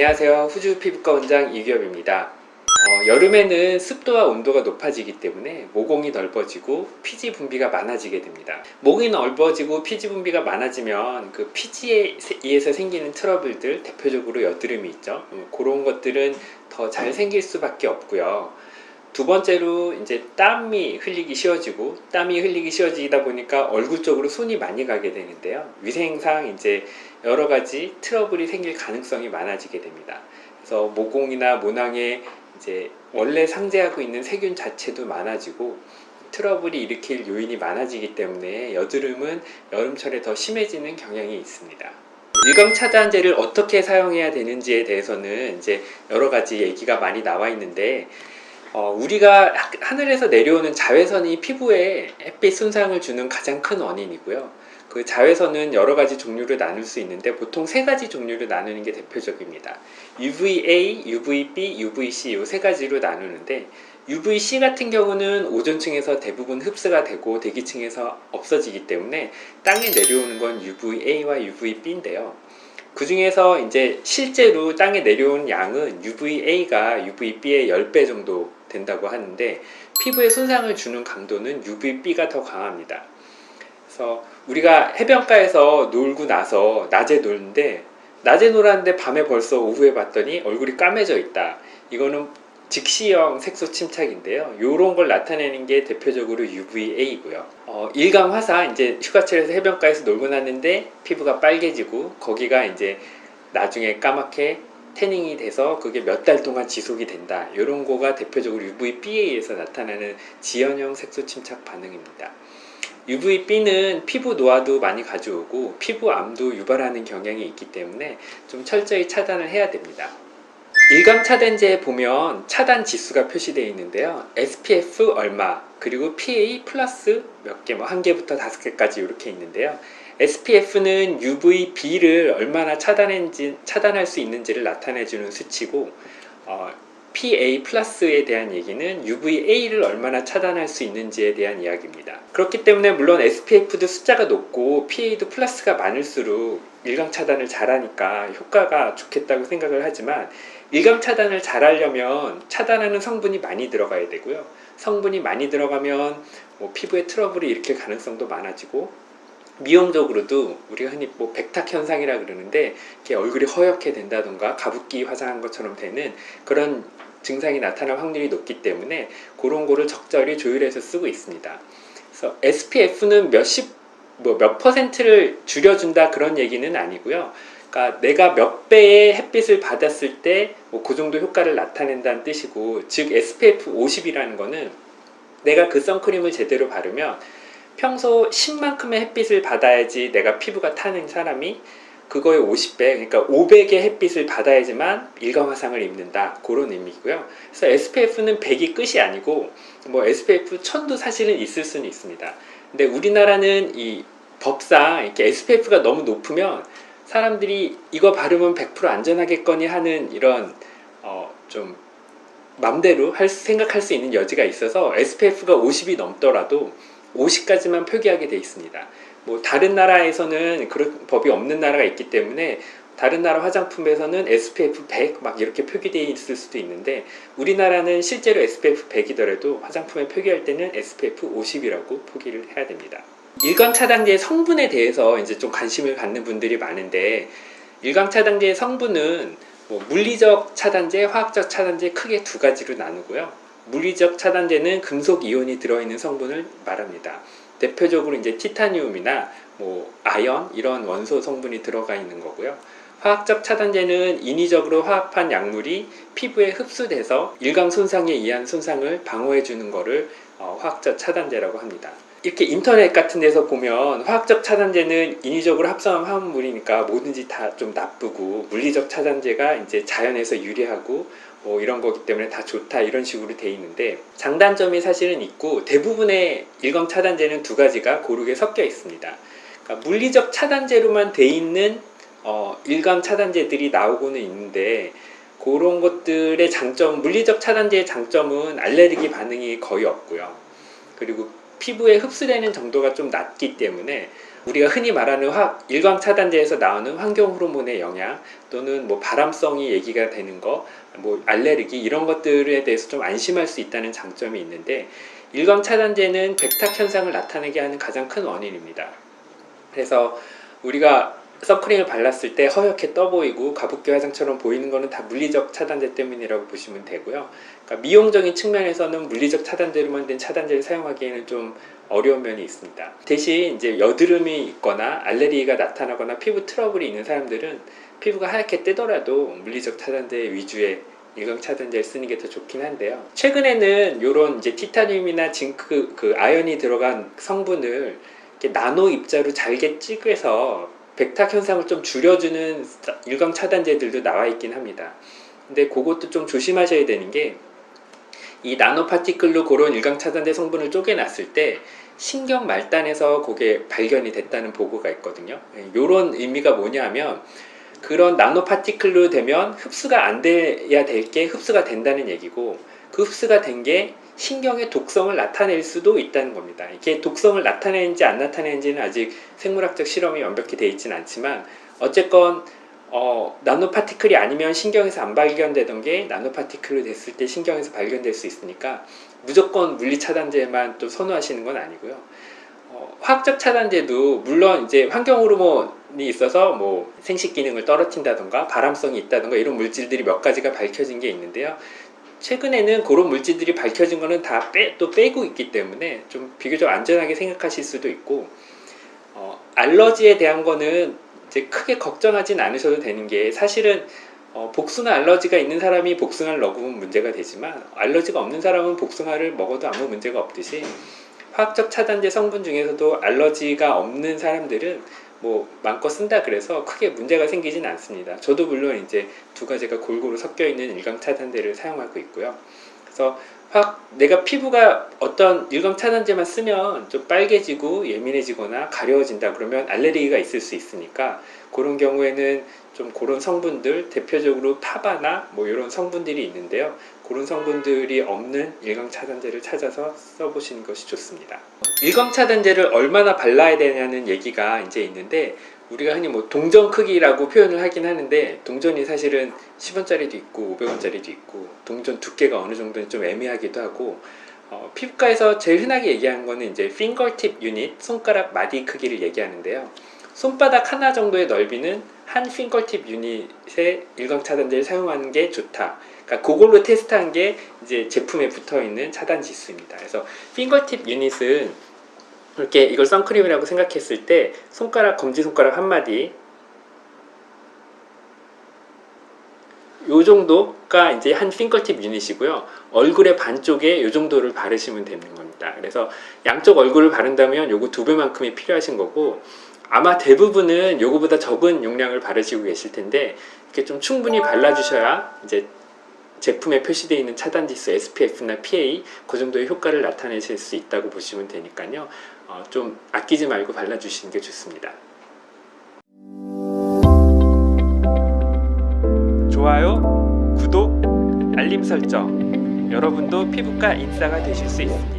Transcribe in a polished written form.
안녕하세요. 후주 피부과 원장 이규엽입니다. 여름에는 습도와 온도가 높아지기 때문에 모공이 넓어지고 피지 분비가 많아지게 됩니다. 모공이 넓어지고 피지 분비가 많아지면 그 피지에 의해서 생기는 트러블들, 대표적으로 여드름이 있죠. 그런 것들은 더 잘 생길 수밖에 없고요. 두 번째로 이제 땀이 흘리기 쉬워지다 보니까 얼굴 쪽으로 손이 많이 가게 되는데요. 위생상 이제 여러 가지 트러블이 생길 가능성이 많아지게 됩니다. 그래서 모공이나 모낭에 이제 원래 상재하고 있는 세균 자체도 많아지고 트러블이 일으킬 요인이 많아지기 때문에 여드름은 여름철에 더 심해지는 경향이 있습니다. 일광 차단제를 어떻게 사용해야 되는지에 대해서는 이제 여러 가지 얘기가 많이 나와 있는데 우리가 하늘에서 내려오는 자외선이 피부에 햇빛 손상을 주는 가장 큰 원인이고요. 그 자외선은 여러 가지 종류를 나눌 수 있는데 보통 세 가지 종류를 나누는 게 대표적입니다. UVA, UVB, UVC 이 세 가지로 나누는데 UVC 같은 경우는 오존층에서 대부분 흡수가 되고 대기층에서 없어지기 때문에 땅에 내려오는 건 UVA와 UVB인데요. 그 중에서 이제 실제로 땅에 내려온 양은 UVA가 UVB의 10배 정도 된다고 하는데 피부에 손상을 주는 강도는 UVB가 더 강합니다. 그래서 우리가 해변가에서 놀고 나서 낮에 노는데 낮에 놀았는데 밤에 벌써 오후에 봤더니 얼굴이 까매져 있다. 이거는 직시형 색소 침착인데요. 이런 걸 나타내는 게 대표적으로 UVA이고요. 일광 화사, 이제 휴가철에서 해변가에서 놀고 났는데 피부가 빨개지고 거기가 이제 나중에 까맣게 태닝이 돼서 그게 몇 달 동안 지속이 된다. 이런 거가 대표적으로 UVB에서 나타나는 지연형 색소 침착 반응입니다. UVB는 피부 노화도 많이 가져오고 피부암도 유발하는 경향이 있기 때문에 좀 철저히 차단을 해야 됩니다. 일광 차단제에 보면 차단 지수가 표시되어 있는데요. SPF 얼마, 그리고 PA 플러스 몇 개, 뭐 1개부터 5개까지 이렇게 있는데요. SPF는 UVB를 얼마나 차단할 수 있는지를 나타내주는 수치고, PA 플러스에 대한 얘기는 UVA를 얼마나 차단할 수 있는지에 대한 이야기입니다. 그렇기 때문에 물론 SPF도 숫자가 높고 PA도 플러스가 많을수록 일광 차단을 잘하니까 효과가 좋겠다고 생각을 하지만 일광 차단을 잘하려면 차단하는 성분이 많이 들어가야 되고요. 성분이 많이 들어가면 피부에 트러블이 일으킬 가능성도 많아지고 미용적으로도 우리가 흔히 백탁 현상이라 그러는데 이렇게 얼굴이 허옇게 된다던가 가습기 화장한 것처럼 되는 그런 증상이 나타날 확률이 높기 때문에 그런 거를 적절히 조율해서 쓰고 있습니다. 그래서 SPF는 몇 퍼센트를 줄여준다 그런 얘기는 아니고요. 그러니까 내가 몇 배의 햇빛을 받았을 때 그 정도 효과를 나타낸다는 뜻이고, 즉 SPF 50이라는 거는 내가 그 선크림을 제대로 바르면 평소 10만큼의 햇빛을 받아야지 내가 피부가 타는 사람이 그거의 50배, 그러니까 500의 햇빛을 받아야지만 일광화상을 입는다. 그런 의미고요. 그래서 SPF는 100이 끝이 아니고 SPF 1000도 사실은 있을 수는 있습니다. 근데 우리나라는 이 법상 이렇게 SPF가 너무 높으면 사람들이 이거 바르면 100% 안전하겠거니 하는 이런 좀 맘대로 생각할 수 있는 여지가 있어서 SPF가 50이 넘더라도 50까지만 표기하게 돼 있습니다. 다른 나라에서는 그런 법이 없는 나라가 있기 때문에 다른 나라 화장품에서는 SPF 100 막 이렇게 표기되어 있을 수도 있는데 우리나라는 실제로 SPF 100이더라도 화장품에 표기할 때는 SPF 50이라고 표기를 해야 됩니다. 일광 차단제의 성분에 대해서 이제 좀 관심을 갖는 분들이 많은데, 일광 차단제의 성분은 물리적 차단제, 화학적 차단제 크게 두 가지로 나누고요. 물리적 차단제는 금속 이온이 들어있는 성분을 말합니다. 대표적으로 이제 티타늄이나 아연 이런 원소 성분이 들어가 있는 거고요. 화학적 차단제는 인위적으로 화합한 약물이 피부에 흡수돼서 일광 손상에 의한 손상을 방어해 주는 거를 화학적 차단제라고 합니다. 이렇게 인터넷 같은 데서 보면 화학적 차단제는 인위적으로 합성한 화합물이니까 뭐든지 다 좀 나쁘고, 물리적 차단제가 이제 자연에서 유리하고 이런 거기 때문에 다 좋다 이런 식으로 돼 있는데, 장단점이 사실은 있고 대부분의 일광 차단제는 두 가지가 고르게 섞여 있습니다. 그러니까 물리적 차단제로만 돼 있는 일광 차단제들이 나오고는 있는데, 그런 것들의 장점, 물리적 차단제의 장점은 알레르기 반응이 거의 없고요. 그리고 피부에 흡수되는 정도가 좀 낮기 때문에 우리가 흔히 말하는 일광 차단제에서 나오는 환경 호르몬의 영향 또는 뭐 발암성이 얘기가 되는 거, 뭐 알레르기 이런 것들에 대해서 좀 안심할 수 있다는 장점이 있는데, 일광 차단제는 백탁 현상을 나타내게 하는 가장 큰 원인입니다. 그래서 우리가 선크림을 발랐을 때 허옇게 떠 보이고 가습기 화장처럼 보이는 것은 다 물리적 차단제 때문이라고 보시면 되고요. 그러니까 미용적인 측면에서는 물리적 차단제로만 된 차단제를 사용하기에는 좀 어려운 면이 있습니다. 대신 이제 여드름이 있거나 알레르기가 나타나거나 피부 트러블이 있는 사람들은 피부가 하얗게 뜨더라도 물리적 차단제 위주의 일광 차단제를 쓰는 게 더 좋긴 한데요. 최근에는 이런 이제 티타늄이나 징크, 아연이 들어간 성분을 이렇게 나노 입자로 잘게 찌개서 백탁 현상을 좀 줄여주는 일광 차단제들도 나와 있긴 합니다. 근데 그것도 좀 조심하셔야 되는 게, 이 나노 파티클로 그런 일광 차단제 성분을 쪼개놨을 때 신경 말단에서 그게 발견이 됐다는 보고가 있거든요. 이런 의미가 뭐냐면, 그런 나노 파티클로 되면 흡수가 안 돼야 될 게 흡수가 된다는 얘기고, 그 흡수가 된 게 신경의 독성을 나타낼 수도 있다는 겁니다. 이게 독성을 나타내는지 안 나타내는지는 아직 생물학적 실험이 완벽히 되어 있지는 않지만, 어쨌건 나노파티클이 아니면 신경에서 안 발견되던 게 나노파티클로 됐을 때 신경에서 발견될 수 있으니까 무조건 물리차단제만 또 선호하시는 건 아니고요. 화학적 차단제도 물론 이제 환경 호르몬이 있어서 뭐 생식 기능을 떨어뜨린다던가 발암성이 있다던가 이런 물질들이 몇 가지가 밝혀진 게 있는데요. 최근에는 그런 물질들이 밝혀진 거는 다 또 빼고 있기 때문에 좀 비교적 안전하게 생각하실 수도 있고, 알러지에 대한 거는 이제 크게 걱정하진 않으셔도 되는 게, 사실은 복숭아 알러지가 있는 사람이 복숭아를 먹으면 문제가 되지만 알러지가 없는 사람은 복숭아를 먹어도 아무 문제가 없듯이, 화학적 차단제 성분 중에서도 알러지가 없는 사람들은 뭐 마음껏 쓴다 그래서 크게 문제가 생기진 않습니다. 저도 물론 이제 두 가지가 골고루 섞여 있는 일광 차단제를 사용하고 있고요. 그래서 내가 피부가 어떤 일광 차단제만 쓰면 좀 빨개지고 예민해지거나 가려워진다 그러면 알레르기가 있을 수 있으니까, 그런 경우에는 좀 그런 성분들, 대표적으로 파바나 뭐 이런 성분들이 있는데요. 그런 성분들이 없는 일광 차단제를 찾아서 써보시는 것이 좋습니다. 일광 차단제를 얼마나 발라야 되냐는 얘기가 이제 있는데, 우리가 흔히 뭐 동전 크기라고 표현을 하긴 하는데, 동전이 사실은 10원짜리도 있고 500원짜리도 있고 동전 두께가 어느 정도는 좀 애매하기도 하고, 피부과에서 제일 흔하게 얘기하는 거는 이제 핑거팁 유닛, 손가락 마디 크기를 얘기하는데요. 손바닥 하나 정도의 넓이는 한 핑거팁 유닛의 일광 차단제를 사용하는 게 좋다. 그러니까 그걸로 테스트한 게 이제 제품에 붙어 있는 차단 지수입니다. 그래서 핑거팁 유닛은 이렇게 이걸 선크림이라고 생각했을 때 검지손가락 한 마디, 요 정도가 이제 한 핑거팁 유닛이고요. 얼굴의 반쪽에 요 정도를 바르시면 되는 겁니다. 그래서 양쪽 얼굴을 바른다면 요거 2배만큼이 필요하신 거고, 아마 대부분은 요거보다 적은 용량을 바르시고 계실 텐데, 이렇게 좀 충분히 발라주셔야 이제 제품에 표시되어 있는 차단지수 SPF나 PA 그 정도의 효과를 나타내실 수 있다고 보시면 되니까요. 좀 아끼지 말고 발라주시는 게 좋습니다. 좋아요, 구독, 알림 설정, 여러분도 피부과 인싸가 되실 수 있습니다.